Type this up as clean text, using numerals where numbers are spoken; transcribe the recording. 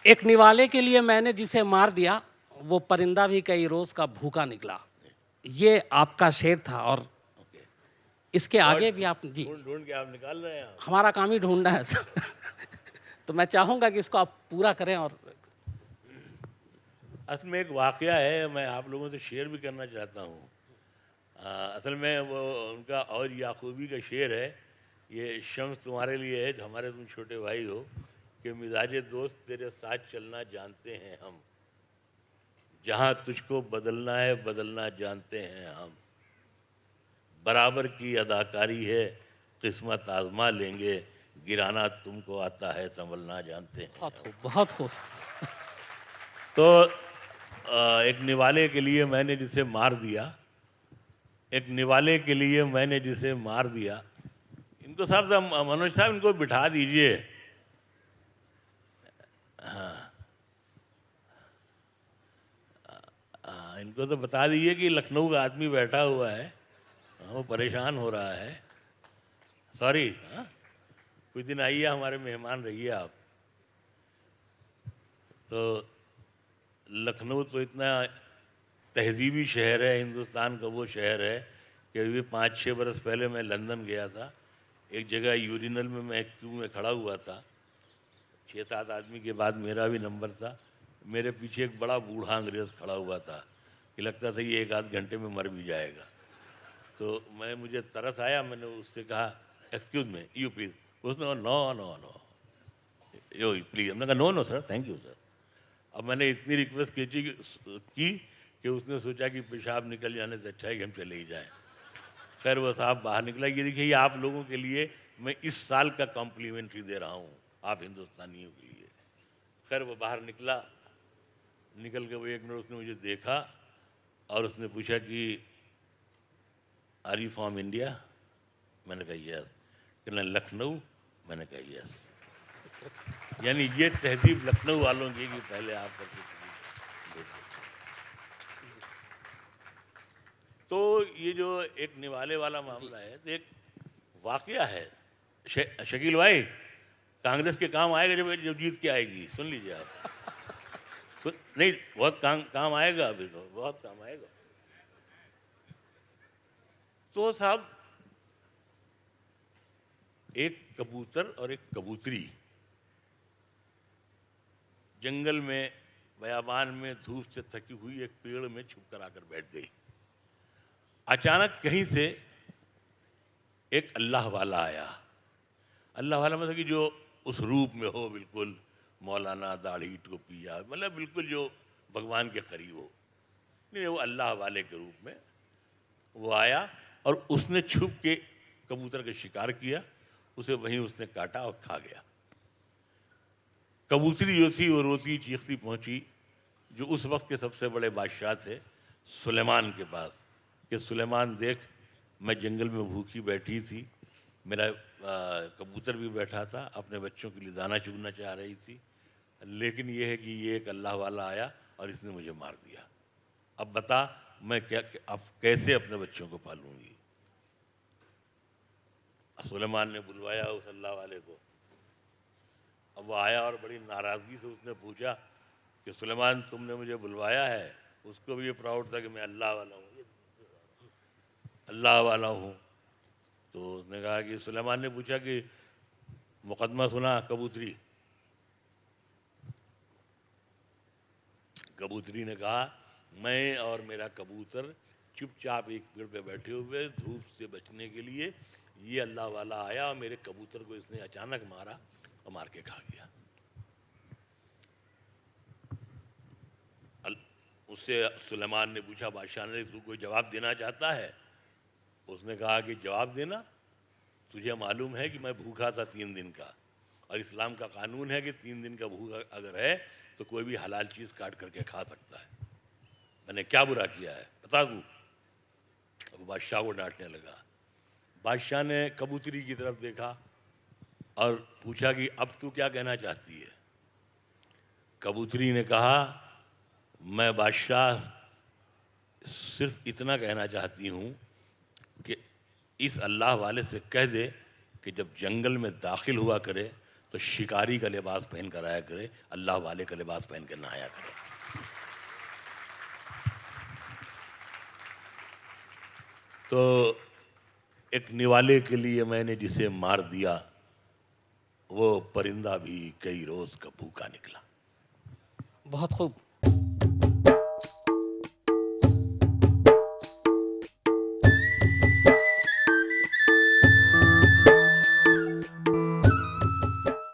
ایک نوالے کے لیے میں نے جسے مار دیا وہ پرندہ بھی کئی روز کا بھوکا نکلا. یہ آپ کا شعر تھا اور اس کے آگے بھی آپ جی ڈھونڈ کے آپ نکال رہے ہیں. ہمارا کام ہی ڈھونڈنا ہے سر. تو میں چاہوں گا کہ اس کو آپ پورا کریں. اور اصل میں ایک واقعہ ہے, میں آپ لوگوں سے شیئر بھی کرنا چاہتا ہوں. اصل میں وہ ان کا اور یعقوبی کا شعر ہے, یہ شمس تمہارے لیے ہے, ہمارے تم چھوٹے بھائی ہو, کہ مزاج دوست تیرے ساتھ چلنا جانتے ہیں ہم, جہاں تجھ کو بدلنا ہے بدلنا جانتے ہیں ہم, برابر کی اداکاری ہے قسمت آزما لیں گے, گرانا تم کو آتا ہے سنبھلنا جانتے ہیں. بہت خوب. تو ایک نوالے کے لیے میں نے جسے مار دیا, ایک نوالے کے لیے میں نے جسے مار دیا. ان کو صاحب منوج صاحب ان کو بٹھا دیجئے. ان کو تو بتا دیجئے کہ لکھنؤ کا آدمی بیٹھا ہوا ہے, وہ پریشان ہو رہا ہے. سوری, کچھ دن آئیے ہمارے مہمان رہیے آپ. تو لکھنؤ تو اتنا تہذیبی شہر ہے, ہندوستان کا وہ شہر ہے کہ ابھی 5-6 برس پہلے میں لندن گیا تھا. ایک جگہ یورینل میں کیوں میں کھڑا ہوا تھا, 6-7 آدمی کے بعد میرا بھی نمبر تھا. میرے پیچھے ایک بڑا بوڑھا انگریز کھڑا ہوا تھا کہ لگتا تھا یہ 1-8 گھنٹے میں مر بھی جائے گا. تو مجھے ترس آیا, میں نے اس سے کہا ایکسکیوز می یو پلیز. اس نے کہا نو نو نو یو پلیز. ہم نے کہا نو نو سر تھینک یو سر. اب میں نے اتنی ریکویسٹ کی کہ اس نے سوچا کہ پیشاب نکل جانے سے اچھا ہے کہ ہم چلے ہی جائیں. خیر وہ صاحب باہر نکلا. یہ دیکھیے یہ آپ لوگوں کے لیے میں اس سال کا کمپلیمنٹری دے رہا ہوں, آپ ہندوستانیوں کے لیے. خیر وہ باہر نکلا, نکل کے وہ 1 منٹ اس نے مجھے دیکھا اور اس نے پوچھا کہ آر یو فرام انڈیا. میں نے کہا یس. کہ لکھنؤ. میں نے کہا یس. یعنی یہ تہذیب لکھنؤ والوں کی کہ پہلے آپ کر کے. تو یہ جو ایک نوالے والا معاملہ ہے, تو ایک واقعہ ہے. شکیل بھائی کانگریس کے کام آئے گا جب جیت کے آئے گی, سن لیجیے آپ. نہیں بہت کام آئے گا, ابھی تو بہت کام آئے گا. تو صاحب ایک کبوتر اور ایک کبوتری جنگل میں بیابان میں دھوپ سے تھکی ہوئی ایک پیڑ میں چھپ کر آ کر بیٹھ گئی. اچانک کہیں سے ایک اللہ والا آیا. اللہ والا مطلب کہ جو اس روپ میں ہو, بالکل مولانا, داڑھی ٹوپی, مطلب بالکل جو بھگوان کے قریب ہو. نہیں, وہ اللہ والے کے روپ میں وہ آیا اور اس نے چھپ کے کبوتر کا شکار کیا. اسے وہیں اس نے کاٹا اور کھا گیا. کبوتری جو تھی وہ روتی چیختی پہنچی جو اس وقت کے سب سے بڑے بادشاہ تھے سلیمان کے پاس, کہ سلیمان دیکھ میں جنگل میں بھوکی بیٹھی تھی, میرا کبوتر بھی بیٹھا تھا, اپنے بچوں کے لیے دانہ چگنا چاہ رہی تھی, لیکن یہ ہے کہ یہ ایک اللہ والا آیا اور اس نے مجھے مار دیا. اب بتا میں اب کیسے اپنے بچوں کو پالوں گی. سلیمان نے بلوایا اس اللہ والے کو. اب وہ آیا اور بڑی ناراضگی سے اس نے پوچھا کہ سلیمان تم نے مجھے بلوایا ہے. اس کو بھی یہ پراؤڈ تھا کہ میں اللہ والا ہوں, اللہ والا ہوں. تو اس نے کہا کہ سلیمان نے پوچھا کہ مقدمہ سنا کبوتری. کبوتری نے کہا میں اور میرا کبوتر چپ چاپ ایک پیڑ پہ بیٹھے ہوئے دھوپ سے بچنے کے لیے, یہ اللہ والا آیا اور میرے کبوتر کو اس نے اچانک مارا اور مار کے کھا گیا. اس سے سلیمان نے پوچھا بادشاہ نے تو کوئی جواب دینا چاہتا ہے. اس نے کہا کہ جواب دینا, تجھے معلوم ہے کہ میں بھوکا تھا 3 دن کا, اور اسلام کا قانون ہے کہ 3 دن کا بھوکا اگر ہے تو کوئی بھی حلال چیز کاٹ کر کے کھا سکتا ہے. میں نے کیا برا کیا ہے بتا دوں. اب بادشاہ کو ڈانٹنے لگا. بادشاہ نے کبوتری کی طرف دیکھا اور پوچھا کہ اب تو کیا کہنا چاہتی ہے. کبوتری نے کہا میں بادشاہ صرف اتنا کہنا چاہتی ہوں کہ اس اللہ والے سے کہہ دے کہ جب جنگل میں داخل ہوا کرے تو تو شکاری کا لباس پہن کر آیا کرے, اللہ والے کا لباس پہن کر نہ آیا کرے. تو ایک نوالے کے لیے میں نے جسے مار دیا, وہ پرندہ بھی کئی روز کا بھوکا نکلا. بہت خوب.